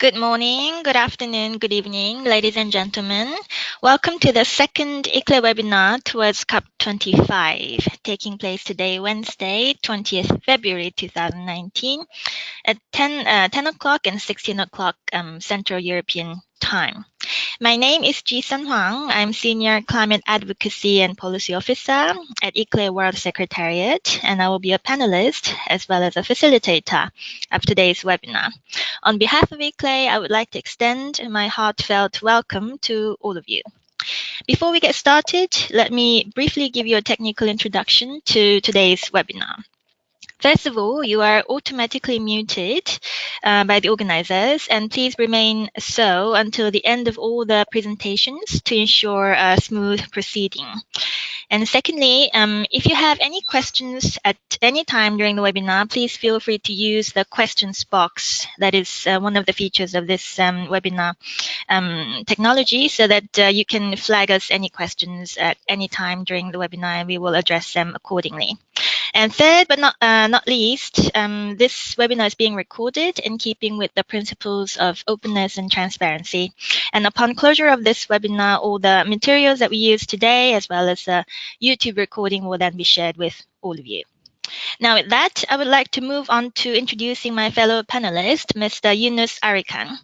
Good morning, good afternoon, good evening, ladies and gentlemen. Welcome to the second ICLEI webinar towards COP25, taking place today, Wednesday, 20th February 2019, at 10 o'clock and 16 o'clock Central European Time. My name is Ji Sun Huang. I'm Senior Climate Advocacy and Policy Officer at ICLEI World Secretariat, and I will be a panelist as well as a facilitator of today's webinar. On behalf of ICLEI, I would like to extend my heartfelt welcome to all of you. Before we get started, let me briefly give you a technical introduction to today's webinar. First of all, you are automatically muted by the organizers, and please remain so until the end of all the presentations to ensure a smooth proceeding. And secondly, if you have any questions at any time during the webinar, please feel free to use the questions box. That is one of the features of this webinar technology, so that you can flag us any questions at any time during the webinar, and we will address them accordingly. And third, but not least, this webinar is being recorded in keeping with the principles of openness and transparency. And upon closure of this webinar, all the materials that we use today, as well as the YouTube recording, will then be shared with all of you. Now, with that, I would like to move on to introducing my fellow panelist, Mr. Yunus Arikan.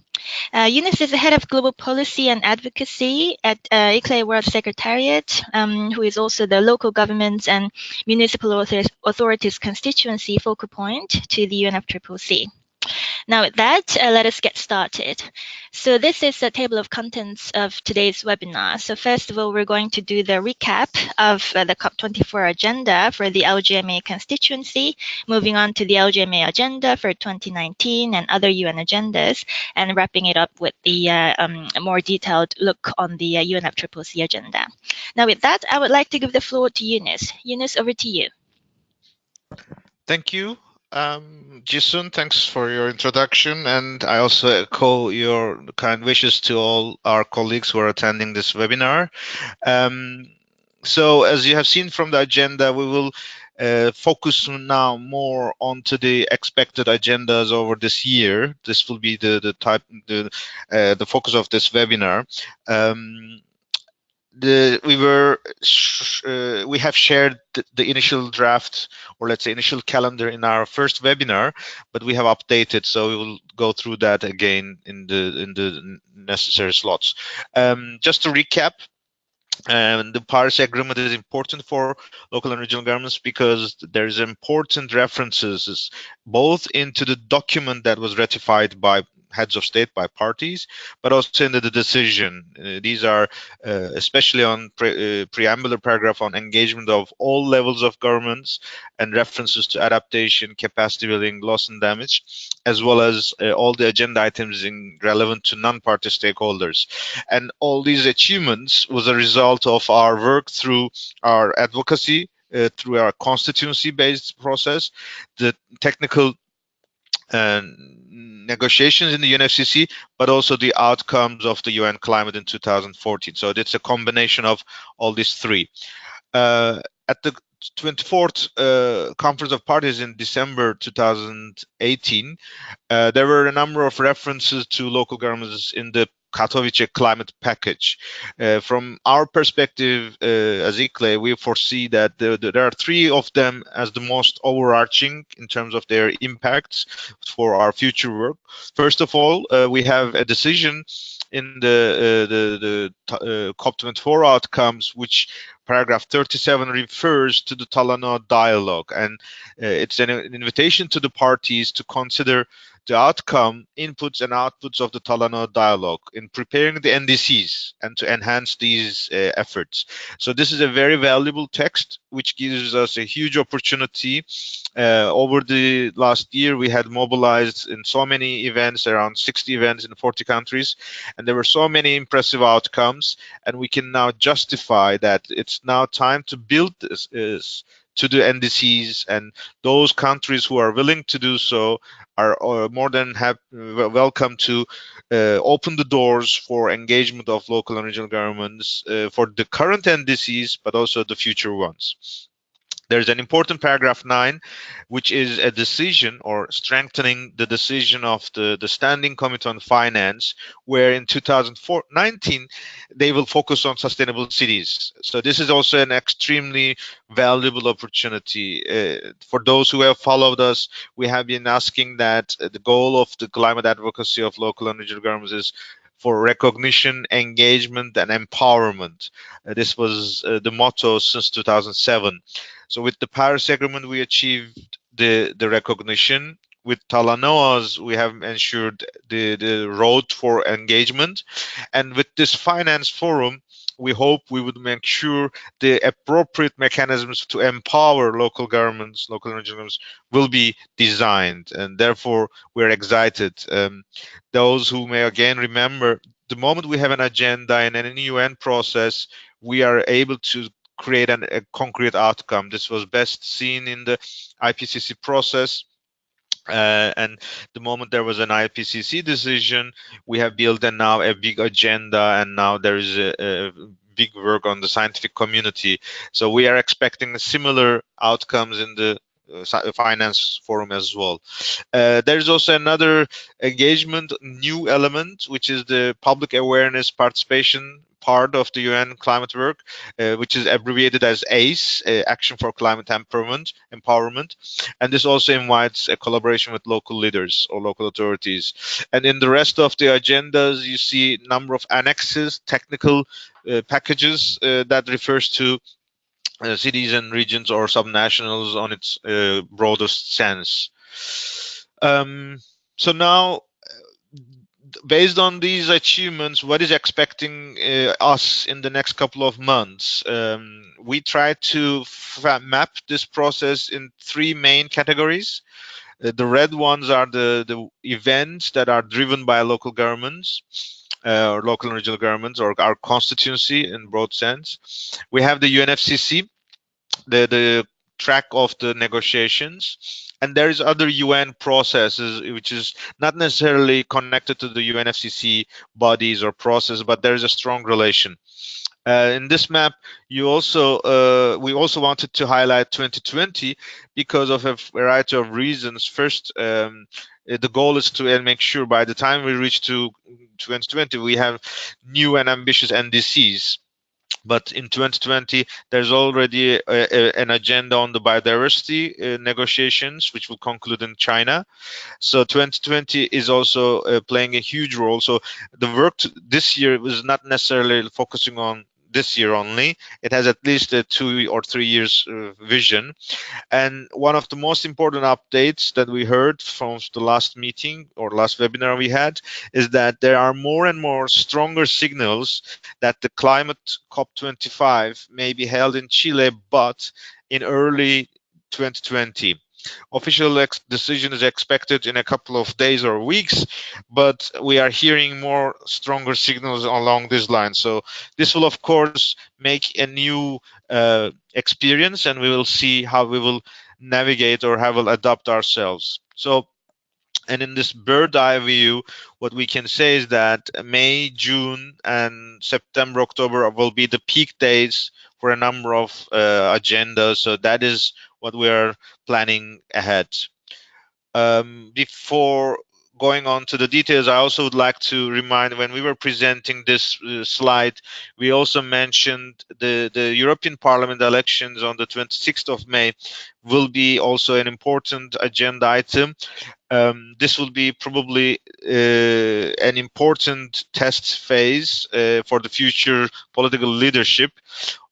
Yunus is the head of global policy and advocacy at ICLEI World Secretariat, who is also the local governments and municipal authorities constituency focal point to the UNFCCC. Now with that, let us get started. So this is a table of contents of today's webinar. So first of all, we're going to do the recap of the COP24 agenda for the LGMA constituency, moving on to the LGMA agenda for 2019 and other UN agendas, and wrapping it up with the more detailed look on the UNFCCC agenda. Now with that, I would like to give the floor to Yunus. Yunus, over to you. Thank you. Jisun, thanks for your introduction, and I also echo your kind wishes to all our colleagues who are attending this webinar. So as you have seen from the agenda, we will focus now more onto the expected agendas over this year. This will be the focus of this webinar. We have shared the initial draft, or let's say initial calendar, in our first webinar, but we have updated, so we will go through that again in the necessary slots. Just to recap, the Paris Agreement is important for local and regional governments because there is important references both into the document that was ratified by heads of state, by parties, but also into the decision. These are especially on preambular paragraph on engagement of all levels of governments and references to adaptation, capacity building, loss and damage, as well as all the agenda items relevant to non-party stakeholders. And all these achievements was a result of our work through our advocacy, through our constituency-based process, the technical negotiations in the UNFCCC, but also the outcomes of the UN climate in 2014. So it's a combination of all these three. At the 24th Conference of Parties in December 2018, there were a number of references to local governments in the Katowice climate package. From our perspective as ICLEI, we foresee that there are three of them as the most overarching in terms of their impacts for our future work. First of all, we have a decision in the COP24 outcomes, which paragraph 37 refers to the Talanoa dialogue, and it's an invitation to the parties to consider the outcome, inputs and outputs of the Talanoa dialogue in preparing the NDCs and to enhance these efforts. So this is a very valuable text which gives us a huge opportunity. Over the last year, we had mobilized in so many events, around 60 events in 40 countries, and there were so many impressive outcomes, and we can now justify that it's now time to build this to the NDCs, and those countries who are willing to do so are more than welcome to open the doors for engagement of local and regional governments for the current NDCs, but also the future ones. There's an important paragraph 9, which is a decision or strengthening the decision of the Standing Committee on Finance, where in 2019 they will focus on sustainable cities. So this is also an extremely valuable opportunity. For those who have followed us, we have been asking that the goal of the climate advocacy of local and regional governments is for recognition, engagement, and empowerment. This was the motto since 2007. So with the Paris Agreement, we achieved the recognition. With Talanoas, we have ensured the road for engagement. And with this finance forum, we hope we would make sure the appropriate mechanisms to empower local governments, local and regional governments will be designed. And therefore, we're excited. Those who may again remember, the moment we have an agenda and an UN process, we are able to create a concrete outcome. This was best seen in the IPCC process. And the moment there was an IPCC decision, we have built now a big agenda, and now there is a big work on the scientific community. So we are expecting similar outcomes in the finance forum as well. There's also another engagement new element, which is the public awareness participation part of the UN climate work, which is abbreviated as ACE, Action for Climate Empowerment. And this also invites a collaboration with local leaders or local authorities. And in the rest of the agendas, you see a number of annexes, technical packages that refers to cities and regions or subnationals on its broadest sense. So now, based on these achievements, what is expecting us in the next couple of months? We try to map this process in three main categories. The red ones are the events that are driven by local governments, or local and regional governments, or our constituency in broad sense. We have the UNFCCC, the track of the negotiations, and there is other UN processes which is not necessarily connected to the UNFCCC bodies or process, but there is a strong relation. In this map, we also wanted to highlight 2020 because of a variety of reasons. First, the goal is to make sure by the time we reach to 2020, we have new and ambitious NDCs. But in 2020, there's already an agenda on the biodiversity negotiations, which will conclude in China. So 2020 is also playing a huge role. So the work this year was not necessarily focusing on this year only. It has at least a 2 or 3 years vision. And one of the most important updates that we heard from the last meeting or last webinar we had is that there are more and more stronger signals that the climate COP25 may be held in Chile, but in early 2020. Official decision is expected in a couple of days or weeks, but we are hearing more stronger signals along this line. So this will, of course, make a new experience, and we will see how we will navigate or how we'll adapt ourselves. So, and in this bird eye view, what we can say is that May, June, and September, October will be the peak days for a number of agendas. So that is what we are planning ahead. Before going on to the details, I also would like to remind, when we were presenting this slide, we also mentioned the European Parliament elections on the 26th of May will be also an important agenda item. This will be probably an important test phase for the future political leadership.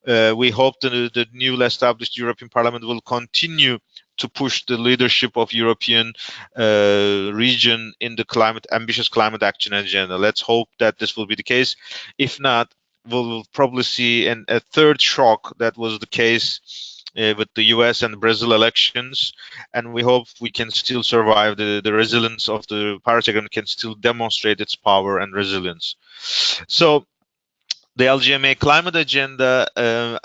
We hope the newly established European Parliament will continue to push the leadership of European region in the ambitious climate action agenda. Let's hope that this will be the case. If not, we'll probably see a third shock. That was the case with the US and Brazil elections, and we hope we can still survive. The resilience of the Paris Agreement can still demonstrate its power and resilience. So the LGMA climate agenda,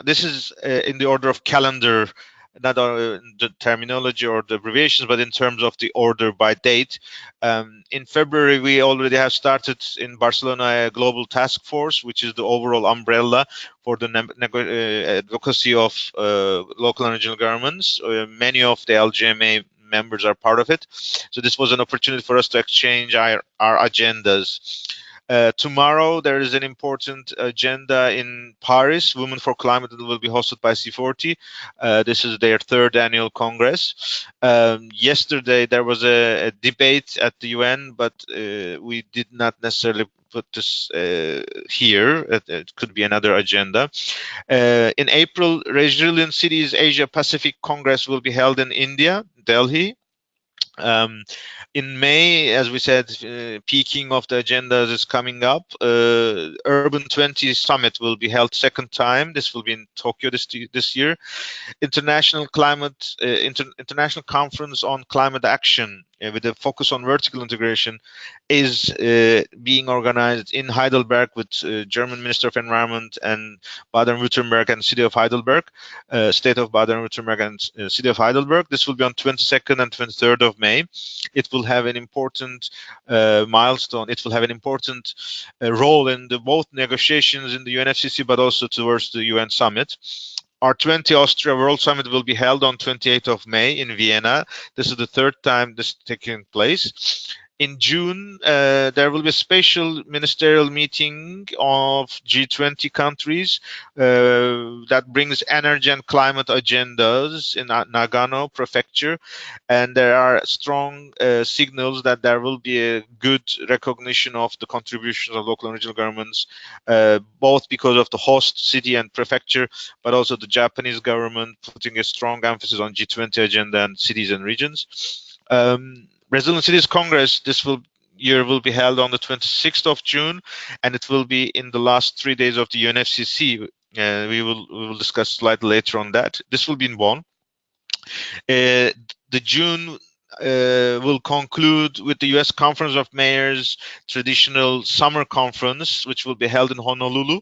this is in the order of calendar not the terminology or the abbreviations, but in terms of the order by date. In February, we already have started in Barcelona a global task force, which is the overall umbrella for the advocacy of local and regional governments. Many of the LGMA members are part of it. So this was an opportunity for us to exchange our agendas. Tomorrow there is an important agenda in Paris. Women for Climate will be hosted by C40. This is their third annual congress. Yesterday there was a debate at the UN, but we did not necessarily put this here. It could be another agenda. In April, Resilient Cities Asia Pacific Congress will be held in India, Delhi. In May, as we said, peaking of the agendas is coming up. Urban 20 Summit will be held second time. This will be in Tokyo this year. International International Conference on Climate Action with a focus on vertical integration is being organized in Heidelberg with German Minister of Environment and Baden-Württemberg and City of Heidelberg, State of Baden-Württemberg and City of Heidelberg. This will be on 22nd and 23rd of May. It will have an important milestone. It will have an important role in both negotiations in the UNFCCC, but also towards the UN summit. Our 20 Austria World Summit will be held on 28th of May in Vienna. This is the third time this is taking place. In June, there will be a special ministerial meeting of G20 countries that brings energy and climate agendas in Nagano Prefecture. And there are strong signals that there will be a good recognition of the contributions of local and regional governments, both because of the host city and prefecture, but also the Japanese government putting a strong emphasis on G20 agenda and cities and regions. Resilient Cities Congress year will be held on the 26th of June, and it will be in the last 3 days of the UNFCCC. We will discuss slightly later on that. This will be in Bonn. The June will conclude with the U.S. Conference of Mayors traditional summer conference, which will be held in Honolulu.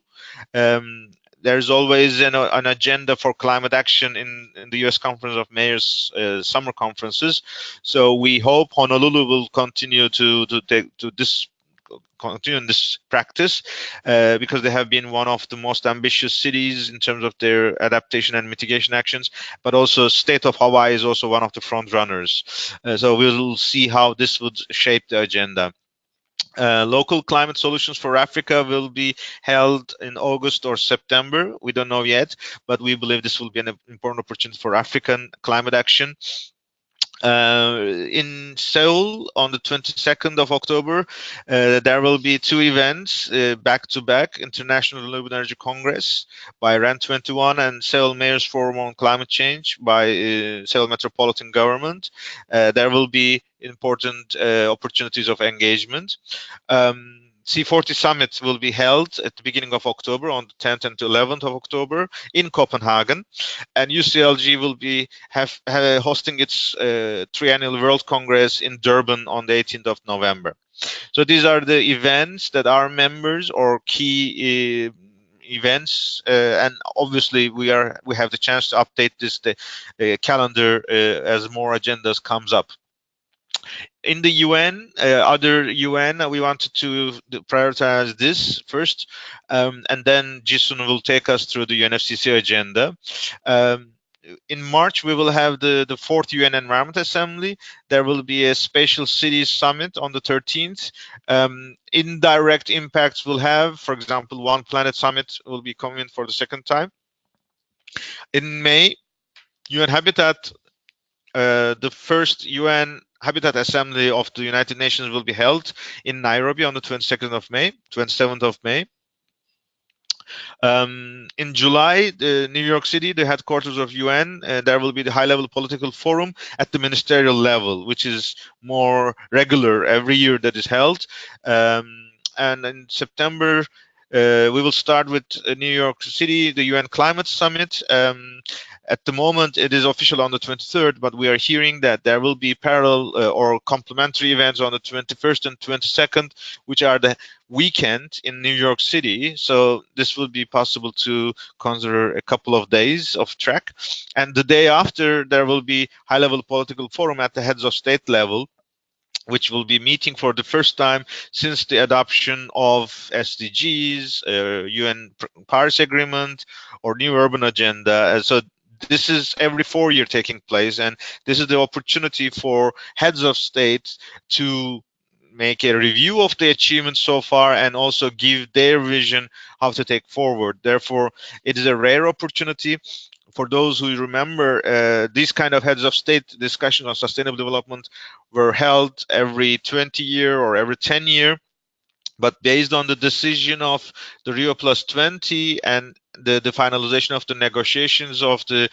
There's always an agenda for climate action in the U.S. Conference of Mayors summer conferences. So we hope Honolulu will continue to continue in this practice because they have been one of the most ambitious cities in terms of their adaptation and mitigation actions, but also state of Hawaii is also one of the front runners. So we'll see how this would shape the agenda. Local climate solutions for Africa will be held in August or September. We don't know yet, but we believe this will be an important opportunity for African climate action. In Seoul on the 22nd of October, there will be two events back-to-back: International Renewable Energy Congress by REN21 and Seoul Mayor's Forum on Climate Change by Seoul Metropolitan Government. There will be important opportunities of engagement. C40 Summit will be held at the beginning of October on the 10th and 11th of October in Copenhagen, and UCLG will be hosting its triennial World Congress in Durban on the 18th of November. So these are the events that are members or key events, and obviously we have the chance to update this calendar as more agendas comes up. In the UN, other UN, we wanted to prioritize this first, and then Jisun will take us through the UNFCCC agenda. In March, we will have the fourth UN Environment Assembly. There will be a Spatial Cities Summit on the 13th. Indirect impacts will have, for example, One Planet Summit will be coming for the second time. In May, UN Habitat, the first UN Habitat Assembly of the United Nations will be held in Nairobi on the 22nd of May, 27th of May. In July, New York City, the headquarters of UN, there will be the high-level political forum at the ministerial level, which is more regular every year that is held. And in September, we will start with New York City, the UN Climate Summit. At the moment, it is official on the 23rd, but we are hearing that there will be parallel or complementary events on the 21st and 22nd, which are the weekend in New York City. So this will be possible to consider a couple of days of track. And the day after, there will be high-level political forum at the heads of state level, which will be meeting for the first time since the adoption of SDGs, UN Paris Agreement, or New Urban Agenda. So this is every 4 year taking place, and this is the opportunity for heads of state to make a review of the achievements so far and also give their vision how to take forward. Therefore, it is a rare opportunity. For those who remember, these kind of heads of state discussions on sustainable development were held every 20 year or every 10 year. But based on the decision of the Rio Plus 20 and the finalization of the negotiations of the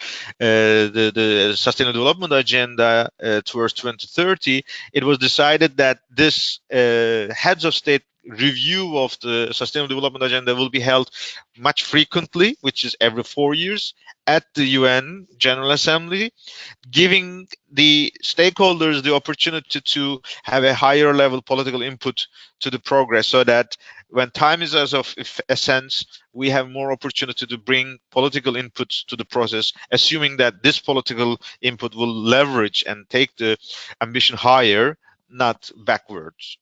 Sustainable Development Agenda towards 2030, it was decided that this heads of state review of the Sustainable Development Agenda will be held much frequently, which is every 4 years, at the UN General Assembly, giving the stakeholders the opportunity to have a higher level political input to the progress, so that when time is as of essence, we have more opportunity to bring political input to the process, assuming that this political input will leverage and take the ambition higher, not backwards.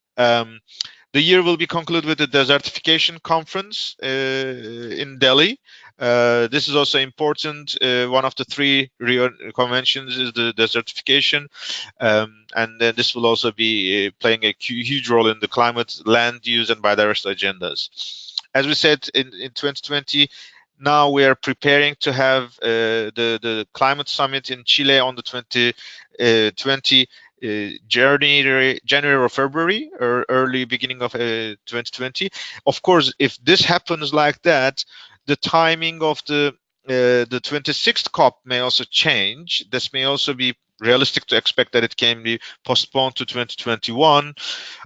The year will be concluded with the desertification conference in Delhi. This is also important. One of the three Rio conventions is the desertification, and this will also be playing a huge role in the climate, land use, and biodiversity agendas. As we said in 2020, now we are preparing to have the climate summit in Chile on the 2020 January or February, or early beginning of 2020. Of course, if this happens like that, the timing of the 26th COP may also change. This may also be realistic to expect that it can be postponed to 2021,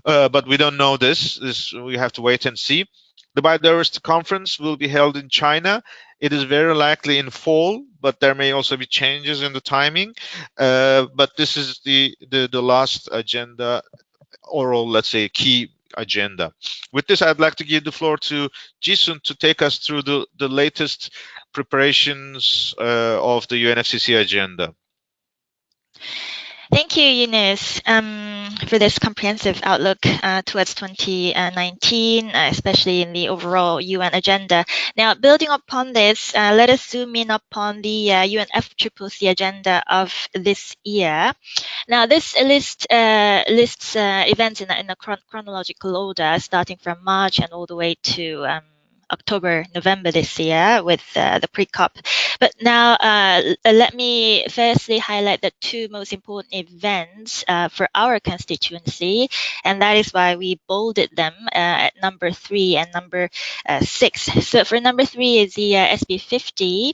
but we don't know this. We have to wait and see. The biodiversity conference will be held in China. It is very likely in fall, but there may also be changes in the timing. But this is the last agenda, oral, let's say, key agenda. With this, I'd like to give the floor to Jisun to take us through the latest preparations of the UNFCCC agenda. Thank you, Eunice, for this comprehensive outlook towards 2019, especially in the overall UN agenda. Now, building upon this, let us zoom in upon the UNFCCC agenda of this year. Now, this lists events in a chronological order, starting from March and all the way to October, November this year with the pre-COP. But now let me firstly highlight the two most important events for our constituency, and that is why we bolded them at number 3 and number 6. So for number 3 is the SB50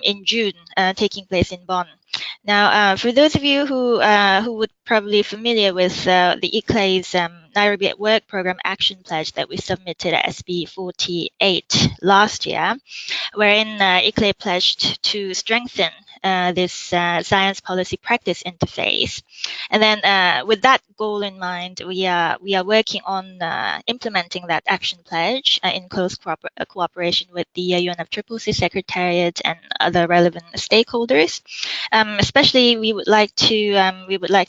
in June, taking place in Bonn. Now, for those of you who would probably familiar with the ICLEI's Nairobi at Work Program Action Pledge that we submitted at SB 48 last year, wherein ICLEI pledged to strengthen this science policy practice interface. And then with that goal in mind, we are working on implementing that action pledge in close cooperation with the UNFCCC Secretariat and other relevant stakeholders. Especially, we would like to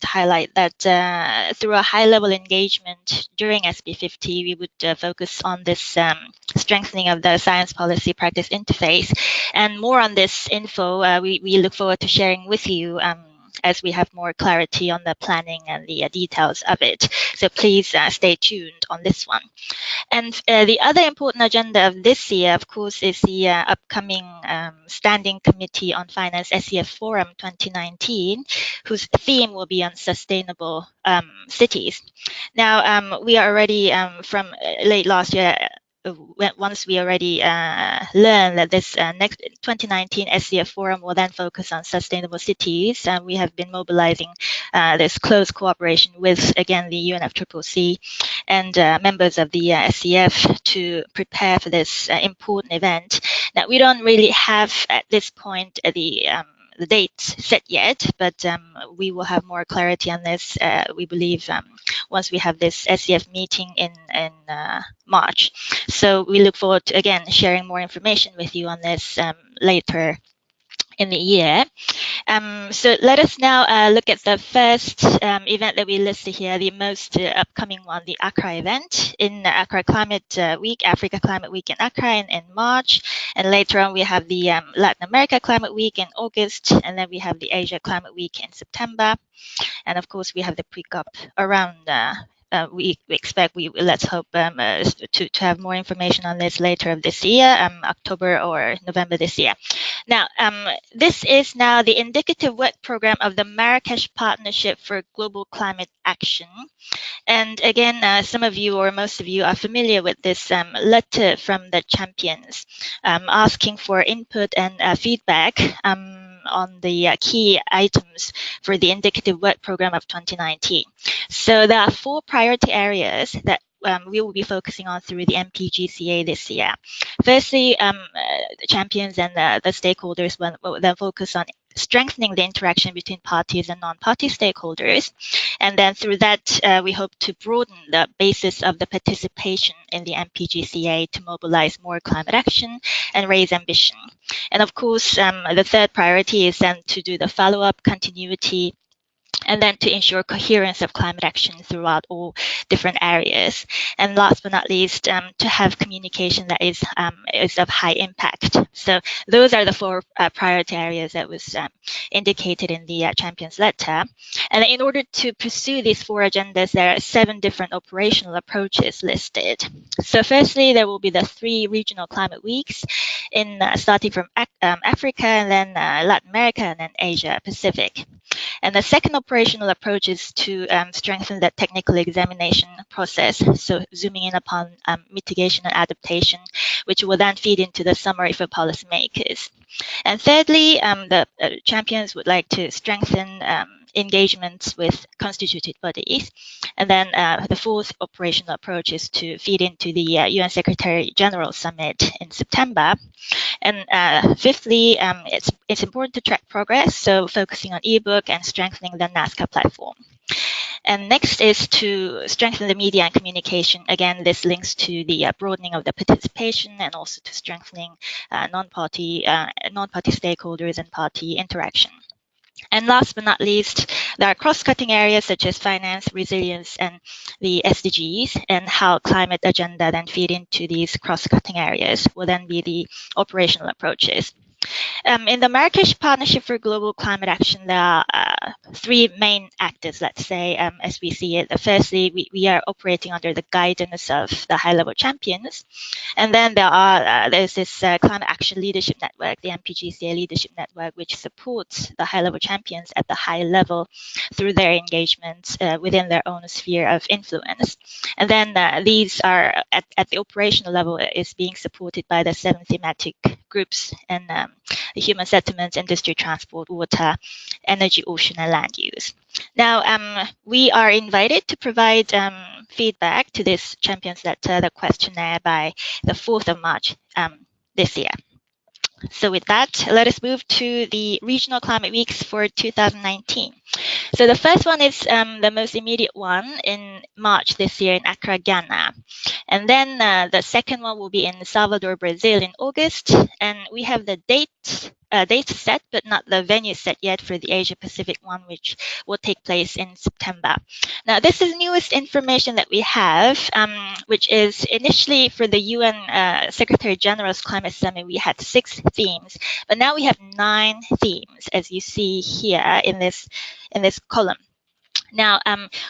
highlight that through a high-level engagement during SB50, we would focus on this strengthening of the science policy practice interface. And more on this info, we look forward to sharing with you as we have more clarity on the planning and the details of it. So please stay tuned on this one. And the other important agenda of this year, of course, is the upcoming Standing Committee on Finance SEF Forum 2019, whose theme will be on sustainable cities. Now, we are already from late last year, once we already learned that this next 2019 SCF Forum will then focus on sustainable cities, and we have been mobilizing this close cooperation with, again, the UNFCCC and members of the SCF to prepare for this important event. Now, we don't really have at this point the dates set yet, but we will have more clarity on this, we believe, once we have this SCF meeting in March. So we look forward to, again, sharing more information with you on this later in the year. So let us now look at the first event that we listed here, the most upcoming one, the Accra event in Accra Climate Week, Africa Climate Week in Accra in March. And later on, we have the Latin America Climate Week in August. And then we have the Asia Climate Week in September. And of course, we have the pre-COP around we expect, let's hope to have more information on this later of this year, October or November this year. Now, this is now the indicative work program of the Marrakesh Partnership for Global Climate Action. And again, some of you or most of you are familiar with this letter from the champions asking for input and feedback on the key items for the indicative work program of 2019. So there are 4 priority areas that we will be focusing on through the MPGCA this year. Firstly, the champions and the stakeholders will then focus on strengthening the interaction between parties and non-party stakeholders. And then through that, we hope to broaden the basis of the participation in the MPGCA to mobilize more climate action and raise ambition. And of course, the third priority is then to do the follow-up, continuity, and then to ensure coherence of climate action throughout all different areas. And last but not least, to have communication that is of high impact. So those are the 4 priority areas that was indicated in the Champions Letter. And in order to pursue these 4 agendas, there are 7 different operational approaches listed. So firstly, there will be the 3 regional climate weeks starting from Africa, and then Latin America, and then Asia Pacific. And the second operational approach is to strengthen the technical examination process, so zooming in upon mitigation and adaptation, which will then feed into the summary for policymakers. And thirdly, the champions would like to strengthen engagements with constituted bodies. And then the 4th operational approach is to feed into the UN Secretary General Summit in September. And fifthly, it's important to track progress, so focusing on ebook and strengthening the NASCA platform. And next is to strengthen the media and communication. Again, this links to the broadening of the participation and also to strengthening non-party stakeholders and party interaction. And last but not least, there are cross-cutting areas such as finance, resilience, and the SDGs, and how climate agenda then feed into these cross-cutting areas will then be the operational approaches. In the Marrakesh Partnership for Global Climate Action, there are 3 main actors, let's say, as we see it. Firstly, we are operating under the guidance of the high-level champions. And then there's this Climate Action Leadership Network, the MPGCA Leadership Network, which supports the high-level champions at the high level through their engagements within their own sphere of influence. And then these are, at the operational level, is being supported by the 7 thematic groups and the human settlements, industry, transport, water, energy, ocean, and land use. Now, we are invited to provide feedback to this Champions Letter, the questionnaire, by the 4th of March this year. So with that, let us move to the regional climate weeks for 2019. So the first one is the most immediate one in March this year in Accra, Ghana. And then the second one will be in Salvador, Brazil in August. And we have the dates set, but not the venue set yet for the Asia Pacific one, which will take place in September. Now, this is newest information that we have, which is initially for the UN Secretary General's Climate Summit, we had 6 themes, but now we have 9 themes, as you see here in this column. Now,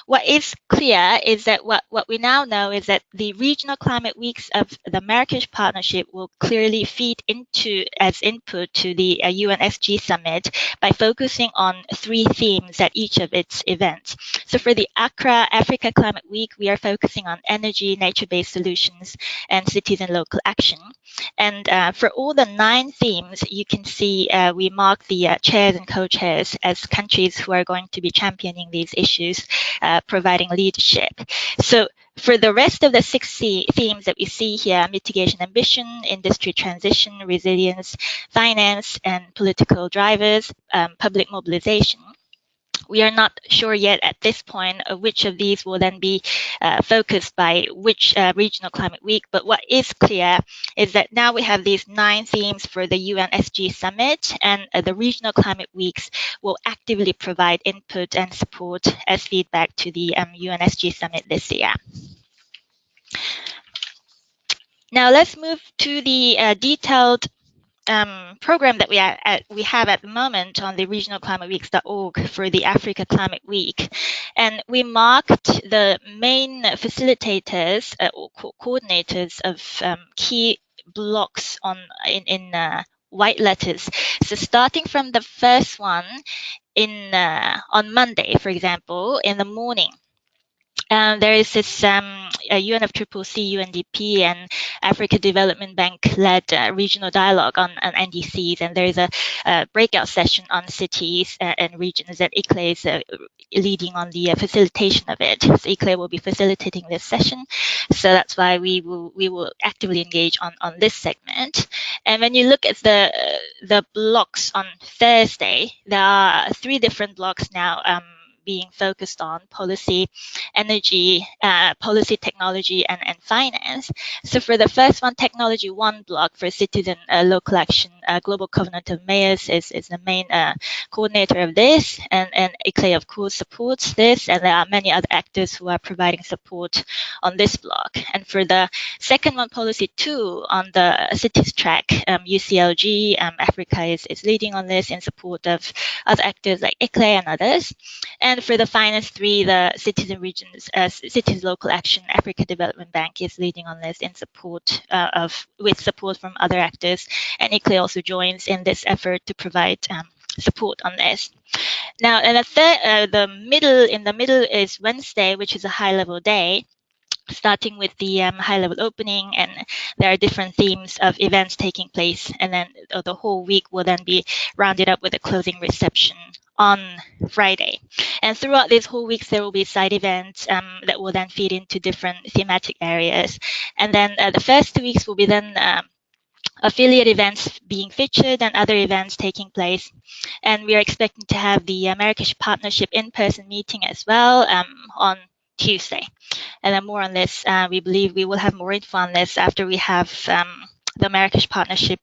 what is clear is that what we now know is that the regional climate weeks of the Marrakesh Partnership will clearly feed into as input to the UNSG Summit by focusing on 3 themes at each of its events. So for the Accra Africa Climate Week, we are focusing on energy, nature-based solutions, and cities and local action. And for all the 9 themes, you can see we mark the chairs and co-chairs as countries who are going to be championing these issues, providing leadership. So For the rest of the 6 themes that we see here, mitigation ambition, industry transition, resilience, finance, and political drivers, public mobilization, we are not sure yet at this point of which of these will then be focused by which regional climate week. But what is clear is that now we have these 9 themes for the UN SG summit, and the regional climate weeks will actively provide input and support as feedback to the UN SG summit this year. Now let's move to the detailed program that we have at the moment on the regionalclimateweeks.org for the Africa Climate Week. And we marked the main facilitators or coordinators of key blocks in white letters. So starting from the first one on Monday, for example, in the morning, there is this UNFCCC, UNDP, and Africa Development Bank-led regional dialogue on NDCs, and there is a breakout session on cities and regions that ICLEI is leading on the facilitation of it. So ICLEI will be facilitating this session, so that's why we will actively engage on this segment. And when you look at the blocks on Thursday, there are 3 different blocks now being focused on policy, energy, policy, technology, and finance. So for the first one, technology 1 block for citizen local action, Global Covenant of Mayors is the main coordinator of this, and ICLEI of course supports this, and there are many other actors who are providing support on this block. And for the second one, policy 2 on the cities track, UCLG, Africa is leading on this in support of other actors like ICLEI and others. And for the finance 3, the citizen regions, cities local action, Africa Development Bank is leading on this in support with support from other actors, and ICLEI also joins in this effort to provide support on this. Now, and in the middle is Wednesday, which is a high-level day, starting with the high-level opening, and there are different themes of events taking place, and then the whole week will then be rounded up with a closing reception on Friday. And throughout these whole weeks, there will be side events that will then feed into different thematic areas. And then the first 2 weeks will be then affiliate events being featured and other events taking place. And we are expecting to have the Marrakesh Partnership in-person meeting as well on Tuesday. And then more on this, we believe we will have more info on this after we have the Marrakesh Partnership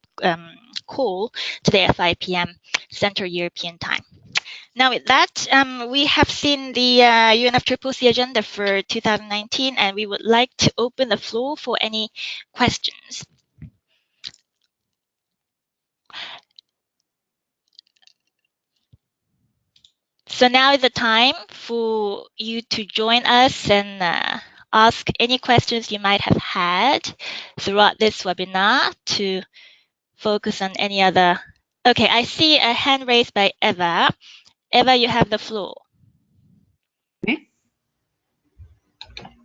call today at 5 p.m. Central European Time. Now with that, we have seen the UNFCCC agenda for 2019, and we would like to open the floor for any questions. So now is the time for you to join us and ask any questions you might have had throughout this webinar to focus on any other. Okay, I see a hand raised by Eva. Eva, you have the floor. Okay.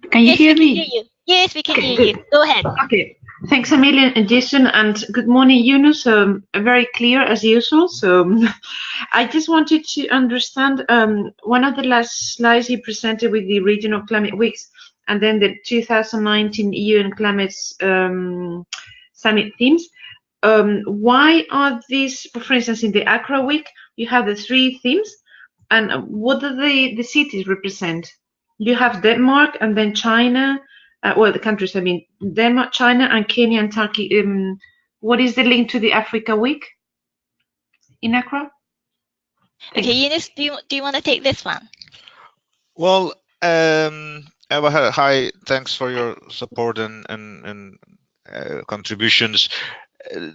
Can you hear me? Hear you. Yes, we can Okay, hear you. Go ahead. Okay. Thanks a million, Jason, and good morning, Yunus. Very clear as usual. So I just wanted to understand one of the last slides you presented with the regional climate weeks, and then the 2019 UN climate summit themes. Why are these, for instance, in the Accra week, you have the 3 themes, and what do the cities represent? You have Denmark and then China. Well, the countries, I mean, Denmark, China, and Kenya and Turkey. What is the link to the Africa Week in Accra? Thanks. Okay, Yunus, do you want to take this one? Well, Eva, hi, thanks for your support and contributions.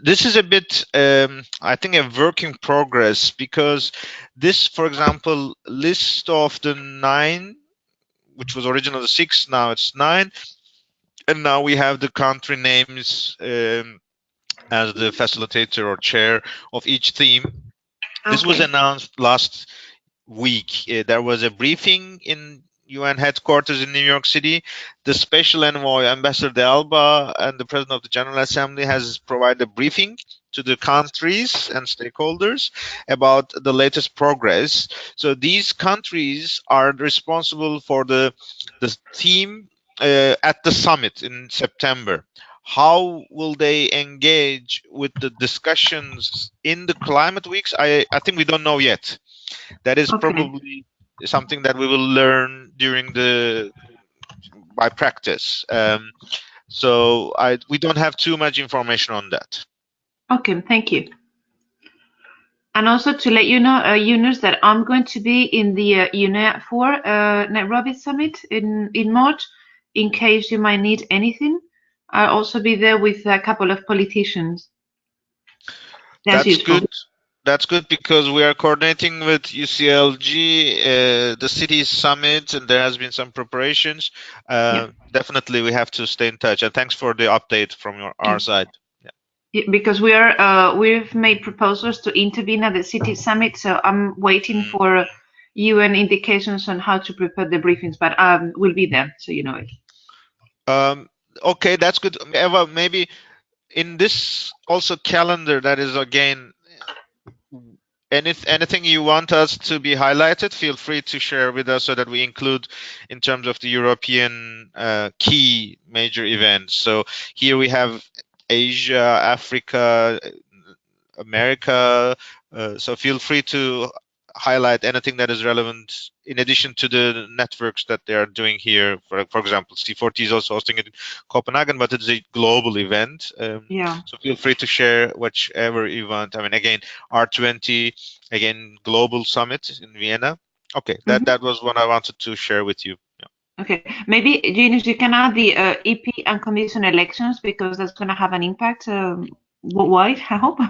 This is a bit, I think, a work in progress, because this, for example, list of the 9, which was originally 6, now it's 9. And now we have the country names as the facilitator or chair of each theme. Okay. This was announced last week. There was a briefing in UN headquarters in New York City. The special envoy, Ambassador De Alba, and the President of the General Assembly has provided a briefing to the countries and stakeholders about the latest progress. So these countries are responsible for the theme at the summit in September, how will they engage with the discussions in the climate weeks? I think we don't know yet. That is Okay. probably something that we will learn during the by practice. So we don't have too much information on that. Okay, thank you. And also to let you know, Yunus, that I'm going to be in the UNEA 4 Nairobi summit in March, in case you might need anything. I'll also be there with a couple of politicians. That's That's useful. good. That's good because we are coordinating with UCLG, the cities summit, and there has been some preparations. Yeah. Definitely, we have to stay in touch. And thanks for the update from our side. Yeah, because we've made proposals to intervene at the city summit, so I'm waiting Mm. for UN indications on how to prepare the briefings, but we'll be there, so you know it. Okay, that's good. Eva, maybe in this also calendar, that is again, anything you want us to be highlighted, feel free to share with us so that we include in terms of the European key major events. So here we have Asia, Africa, America. So feel free to highlight anything that is relevant in addition to the networks that they are doing here. For example, C40 is also hosting it in Copenhagen, but it's a global event. Yeah. So feel free to share whichever you want. I mean, again, R20, again, global summit in Vienna. Okay, that was what I wanted to share with you. Yeah. Okay, maybe Eunice, you can add the EP and Commission elections because that's going to have an impact worldwide, I hope.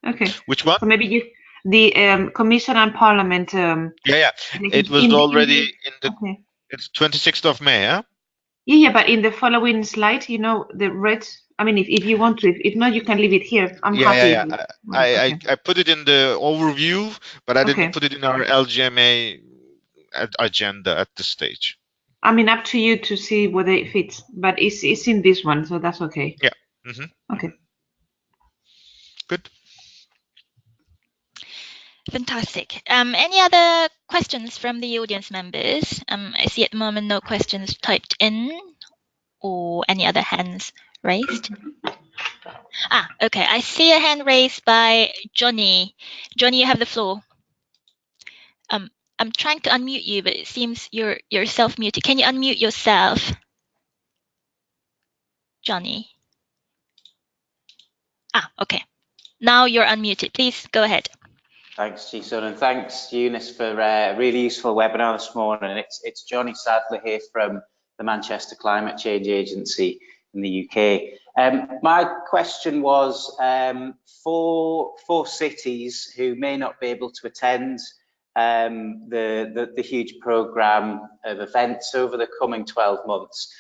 Okay. Which one? So maybe the Commission and Parliament. Yeah. It was already in the. Okay. It's 26th of May, huh? Yeah, but in the following slide, you know, the red. I mean, if you want to, if not, you can leave it here. I'm happy. Yeah. Okay. I put it in the overview, but I didn't Okay. put it in our LGMA agenda at this stage. I mean, up to you to see whether it fits, but it's in this one, so that's okay. Yeah. Okay. Good. Fantastic. Any other questions from the audience members? I see at the moment no questions typed in or any other hands raised. Okay. I see a hand raised by Johnny. Johnny, you have the floor. I'm trying to unmute you, but it seems you're self-muted. Can you unmute yourself, Johnny? Okay. Now you're unmuted. Please go ahead. Thanks, Jisun, and thanks, Eunice, for a really useful webinar this morning. It's Johnny Sadler here from the Manchester Climate Change Agency in the UK. My question was for cities who may not be able to attend the huge programme of events over the coming 12 months.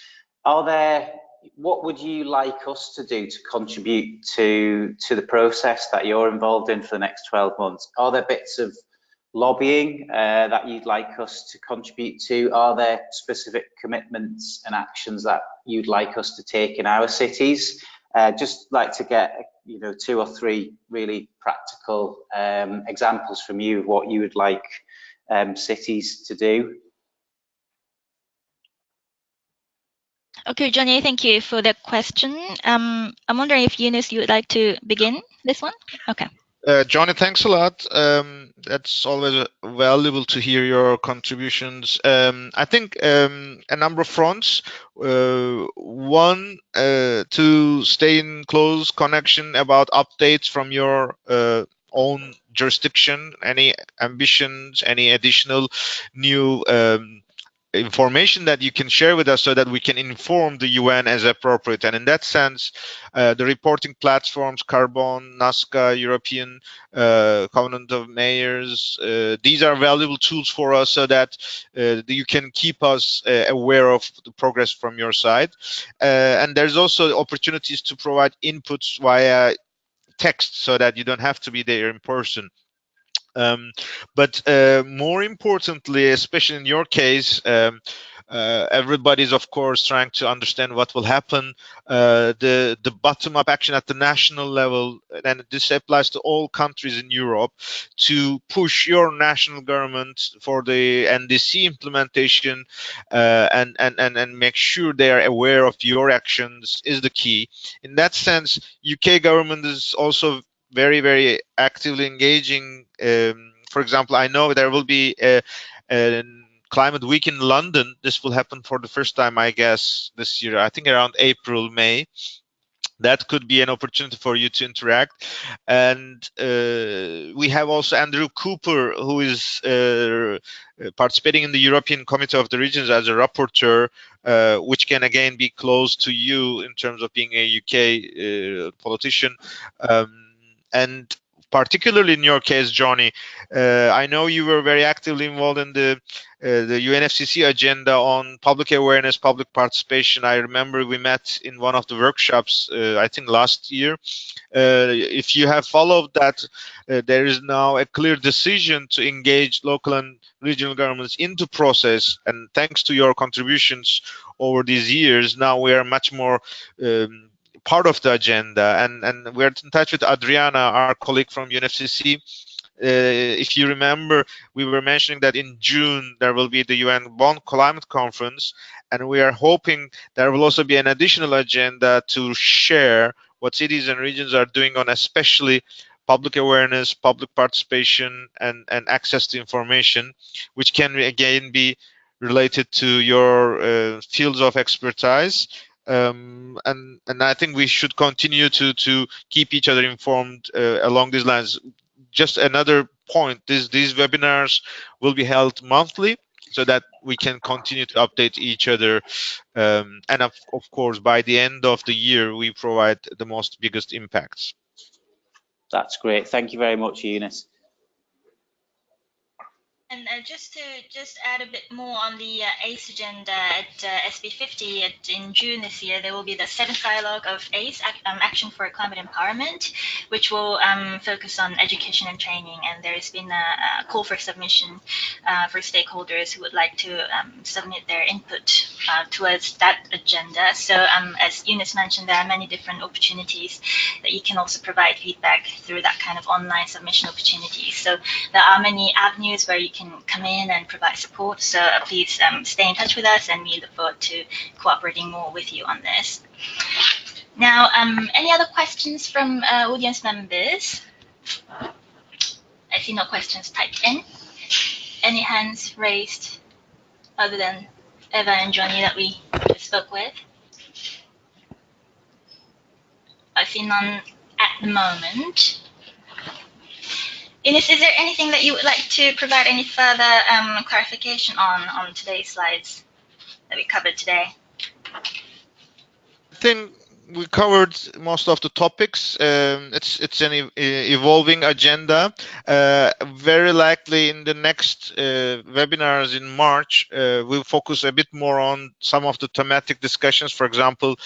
What would you like us to do to contribute to the process that you're involved in for the next 12 months? Are there bits of lobbying that you'd like us to contribute to? Are there specific commitments and actions that you'd like us to take in our cities? Just like to get 2 or 3 really practical examples from you of what you would like cities to do. Okay, Johnny, thank you for the question. I'm wondering if Eunice, you would like to begin this one? Okay. Johnny, thanks a lot. That's always valuable to hear your contributions. I think a number of fronts. One, to stay in close connection about updates from your own jurisdiction, any ambitions, any additional new information that you can share with us so that we can inform the UN as appropriate. And in that sense, the reporting platforms, Carbon, NASCA, European Covenant of Mayors, these are valuable tools for us so that you can keep us aware of the progress from your side. And there's also opportunities to provide inputs via text so that you don't have to be there in person. But more importantly, especially in your case, Everybody's, of course, trying to understand what will happen. The bottom-up action at the national level, and this applies to all countries in Europe, to push your national government for the NDC implementation and make sure they are aware of your actions is the key. In that sense, UK government is also very actively engaging. For example, I know there will be a Climate Week in London. This will happen for the first time, I guess, this year. I think around April, May. That could be an opportunity for you to interact. And we have also Andrew Cooper, who is participating in the European Committee of the Regions as a rapporteur, which can again be close to you in terms of being a UK politician. And particularly in your case, Johnny, I know you were very actively involved in the UNFCCC agenda on public awareness, public participation. I remember we met in one of the workshops, I think last year. If you have followed that, there is now a clear decision to engage local and regional governments into process. And thanks to your contributions over these years, now we are much more part of the agenda, and we're in touch with Adriana, our colleague from UNFCCC. If you remember, we were mentioning that in June there will be the UN Bonn Climate Conference, and we are hoping there will also be an additional agenda to share what cities and regions are doing on especially public awareness, public participation, and access to information, which can again be related to your fields of expertise. And I think we should continue to keep each other informed along these lines. Just another point, these webinars will be held monthly so that we can continue to update each other. And of course, by the end of the year, we provide the most biggest impacts. That's great. Thank you very much, Eunice. And just to add a bit more on the ACE agenda at SB50 in June this year, there will be the 7th dialogue of ACE, Action for Climate Empowerment, which will focus on education and training. And there has been a call for submission for stakeholders who would like to submit their input towards that agenda. So as Eunice mentioned, there are many different opportunities that you can also provide feedback through that kind of online submission opportunities. So there are many avenues where you can come in and provide support. So please stay in touch with us, and we look forward to cooperating more with you on this. Now, any other questions from audience members? I see no questions typed in. Any hands raised other than Eva and Johnny that we just spoke with? I see none at the moment. Ines, is there anything that you would like to provide any further clarification on today's slides that we covered today? I think we covered most of the topics. It's an evolving agenda. Very likely in the next webinars in March, we'll focus a bit more on some of the thematic discussions. For example,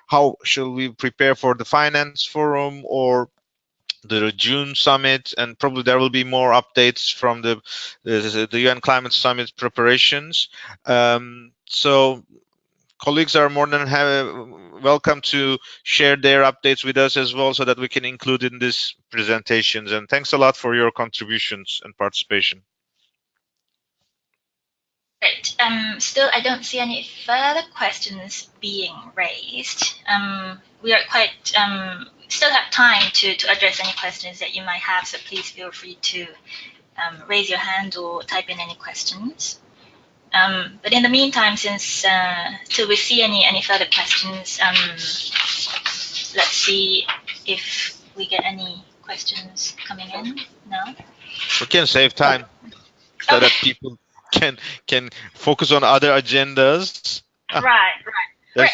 how should we prepare for the finance forum or the June summit, and probably there will be more updates from the UN Climate Summit preparations. So colleagues are more than welcome to share their updates with us as well, so that we can include in these presentations. And thanks a lot for your contributions and participation. Great. Still, I don't see any further questions being raised. We are quite still have time to address any questions that you might have, so please feel free to raise your hand or type in any questions. But in the meantime, since till we see any further questions, let's see if we get any questions coming in. No? We can save time so that people can focus on other agendas. Right.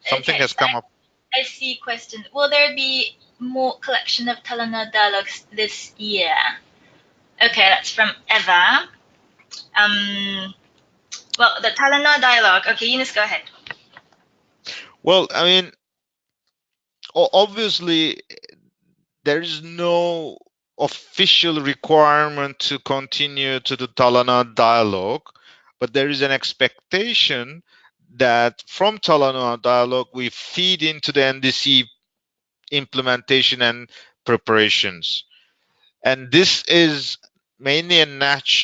Something has come up. I see question. Will there be more collection of Talana dialogues this year? Okay, that's from Eva. Well, the Talana dialogue. Okay, Eunice, go ahead. Well, I mean, obviously, there is no official requirement to continue to the Talana dialogue. but there is an expectation that from Talanoa dialogue we feed into the NDC implementation and preparations. And this is mainly a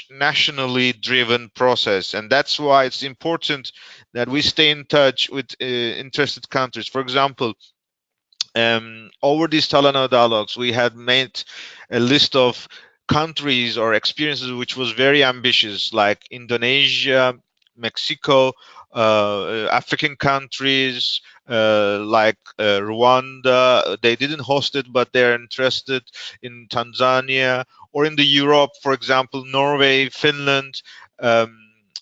nationally driven process, and that's why it's important that we stay in touch with interested countries. For example, over these Talanoa dialogues, we had made a list of countries or experiences which was very ambitious, like Indonesia, Mexico, African countries like Rwanda. They didn't host it, but they're interested in Tanzania, or in the Europe, for example, Norway, Finland,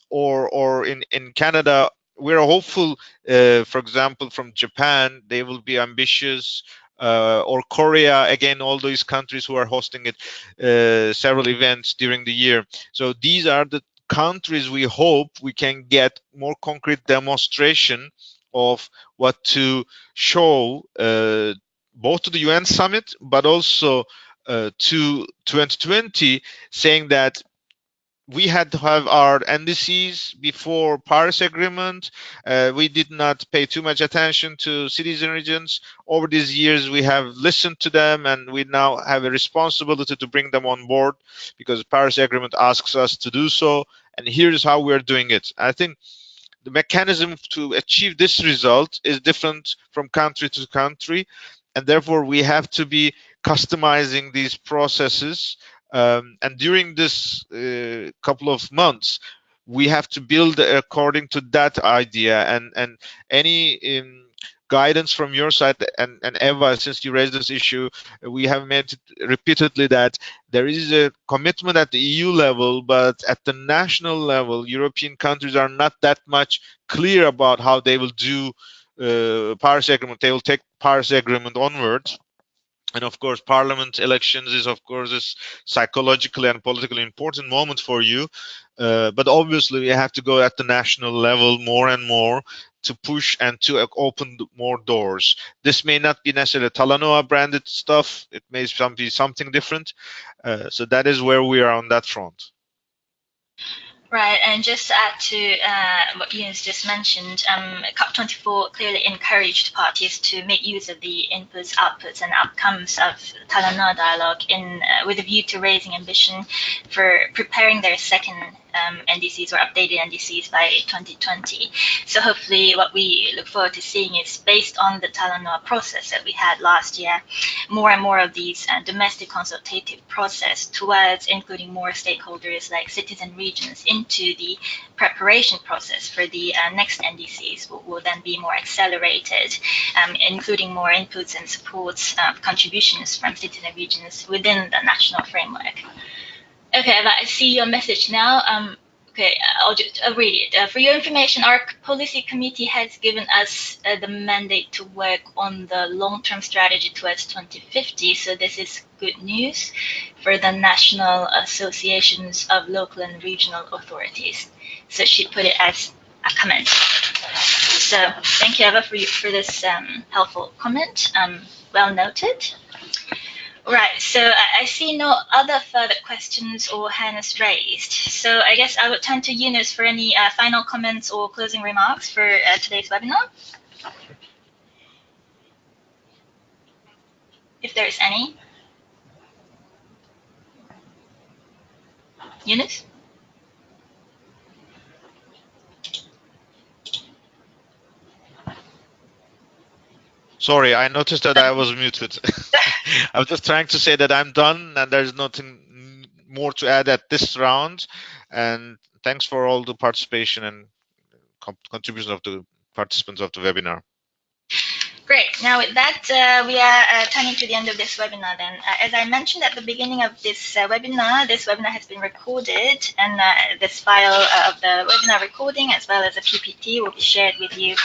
or in Canada. We're hopeful, for example, from Japan, they will be ambitious, or Korea, again, all these countries who are hosting it, several events during the year. So these are the countries we hope we can get more concrete demonstration of what to show, both to the UN summit, but also to 2020, saying that we had to have our NDCs before Paris Agreement. We did not pay too much attention to cities and regions. Over these years, we have listened to them, and we now have a responsibility to bring them on board, because Paris Agreement asks us to do so. And here's how we're doing it. I think the mechanism to achieve this result is different from country to country, and therefore we have to be customizing these processes. And during this couple of months, we have to build according to that idea. And any guidance from your side, and Eva, since you raised this issue, we have made it repeatedly that there is a commitment at the EU level, but at the national level, European countries are not that much clear about how they will do Paris Agreement. They will take Paris Agreement onwards. And of course, parliament elections is, of course, a psychologically and politically important moment for you. But obviously, we have to go at the national level more and more to push and to open more doors. This may not be necessarily Talanoa branded stuff. It may be something different. So that is where we are on that front. Right, and just to add to what Eunice just mentioned, COP24 clearly encouraged parties to make use of the inputs, outputs, and outcomes of Talanoa dialogue with a view to raising ambition for preparing their second NDCs or updated NDCs by 2020. So hopefully what we look forward to seeing is, based on the Talanoa process that we had last year, more and more of these domestic consultative process towards including more stakeholders like cities and regions into the preparation process for the next NDCs will then be more accelerated, including more inputs and supports, contributions from cities and regions within the national framework. Okay, I see your message now. Okay, I'll just read it. For your information, our policy committee has given us the mandate to work on the long-term strategy towards 2050. So this is good news for the national associations of local and regional authorities. So she put it as a comment. So thank you, Eva, for this helpful comment. Well noted. Right, so I see no other further questions or hands raised. So I guess I would turn to Eunice for any final comments or closing remarks for today's webinar, if there is any. Eunice? Sorry, I noticed that I was muted. I was just trying to say that I'm done and there's nothing more to add at this round. And thanks for all the participation and contributions of the participants of the webinar. Great. Now with that, we are turning to the end of this webinar then. As I mentioned at the beginning of this webinar has been recorded, and this file of the webinar recording as well as a PPT will be shared with you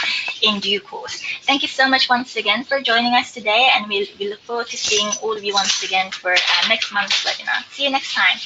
in due course. Thank you so much once again for joining us today, and we look forward to seeing all of you once again for next month's webinar. See you next time.